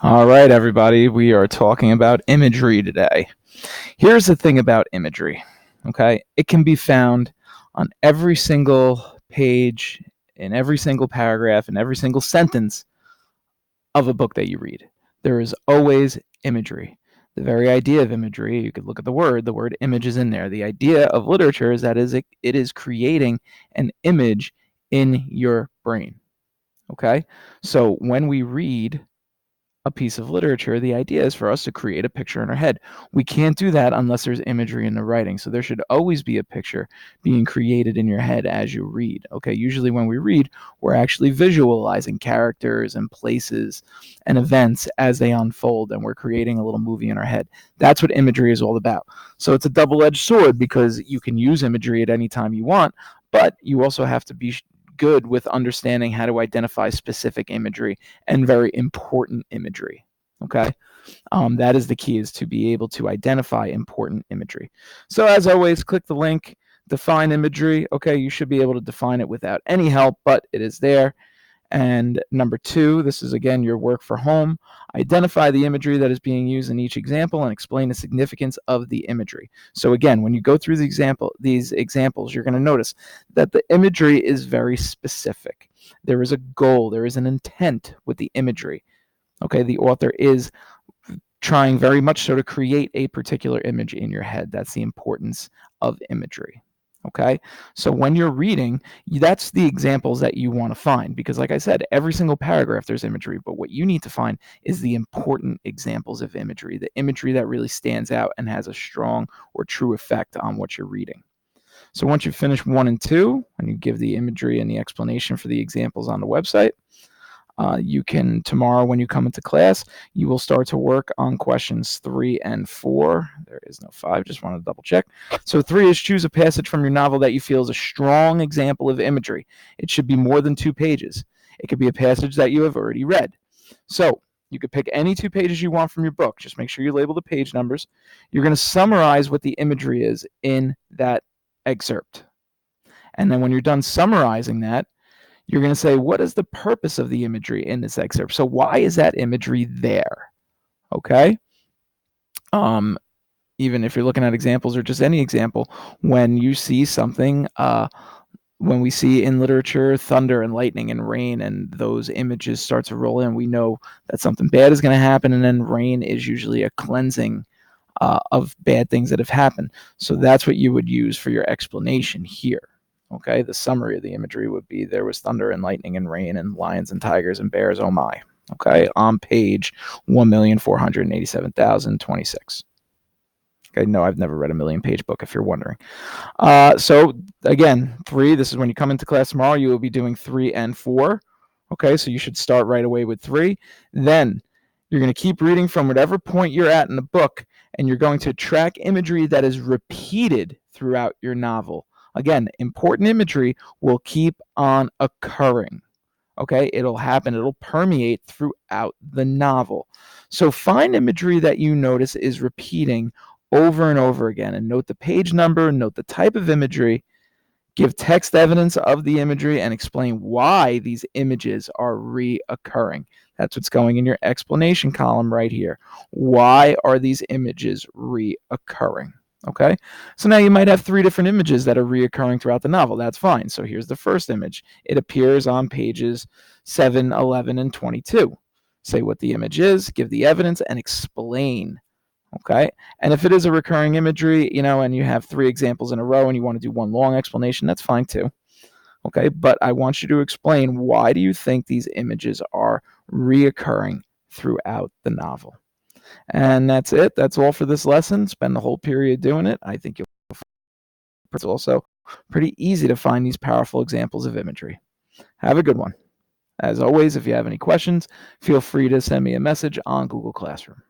All right, everybody, we are talking about imagery today. Here's the thing about imagery, okay? It can be found on every single page, in every single paragraph, in every single sentence of a book that you read. There is always imagery. The very idea of imagery, you could look at the word image is in there. The idea of literature is that it is creating an image in your brain, okay? So when we read a piece of literature, the idea is for us to create a picture in our head. We can't do that unless there's imagery in the writing. So there should always be a picture being created in your head as you read. Okay, usually when we read, we're actually visualizing characters and places and events as they unfold, and we're creating a little movie in our head. That's what imagery is all about. So it's a double-edged sword because you can use imagery at any time you want, but you also have to be good with understanding how to identify specific imagery and very important imagery. Okay, that is the key, is to be able to identify important imagery. So as always, click the link, define imagery. Okay, you should be able to define it without any help, but it is there. And number 2, this is again your work for home. Identify the imagery that is being used in each example and explain the significance of the imagery. So again, when you go through these examples, you're going to notice that the imagery is very specific. There is a goal, there is an intent with the imagery. Okay, the author is trying very much so to create a particular image in your head. That's the importance of imagery. Okay, so when you're reading, that's the examples that you want to find, because like I said, every single paragraph there's imagery, but what you need to find is the important examples of imagery, the imagery that really stands out and has a strong or true effect on what you're reading. So once you finish 1 and 2, and you give the imagery and the explanation for the examples on the website, you can, tomorrow when you come into class, you will start to work on questions 3 and 4. There is no 5, just wanted to double check. So 3 is choose a passage from your novel that you feel is a strong example of imagery. It should be more than 2 pages. It could be a passage that you have already read. So you could pick any 2 pages you want from your book. Just make sure you label the page numbers. You're going to summarize what the imagery is in that excerpt. And then when you're done summarizing that, you're going to say, what is the purpose of the imagery in this excerpt? So why is that imagery there? Okay. Even if you're looking at examples or just any example, when you see something, when we see in literature thunder and lightning and rain, and those images start to roll in, we know that something bad is going to happen, and then rain is usually a cleansing of bad things that have happened. So that's what you would use for your explanation here. Okay, the summary of the imagery would be there was thunder and lightning and rain and lions and tigers and bears, oh my. Okay, on page 1,487,026. Okay, no, I've never read a million-page book, if you're wondering. So again, 3, this is when you come into class tomorrow, you will be doing 3 and 4. Okay, so you should start right away with 3. Then you're going to keep reading from whatever point you're at in the book, and you're going to track imagery that is repeated throughout your novel. Again, important imagery will keep on occurring. Okay, it'll happen, it'll permeate throughout the novel. So find imagery that you notice is repeating over and over again, and note the page number, note the type of imagery, give text evidence of the imagery, and explain why these images are reoccurring. That's what's going in your explanation column right here. Why are these images reoccurring? Okay, so now you might have 3 different images that are reoccurring throughout the novel. That's fine. So here's the first image. It appears on pages 7, 11, and 22. Say what the image is, give the evidence, and explain. Okay, and if it is a recurring imagery, and you have 3 examples in a row and you want to do one long explanation, that's fine too. Okay, but I want you to explain, why do you think these images are reoccurring throughout the novel? And that's it. That's all for this lesson. Spend the whole period doing it. I think you'll find it's also pretty easy to find these powerful examples of imagery. Have a good one. As always, if you have any questions, feel free to send me a message on Google Classroom.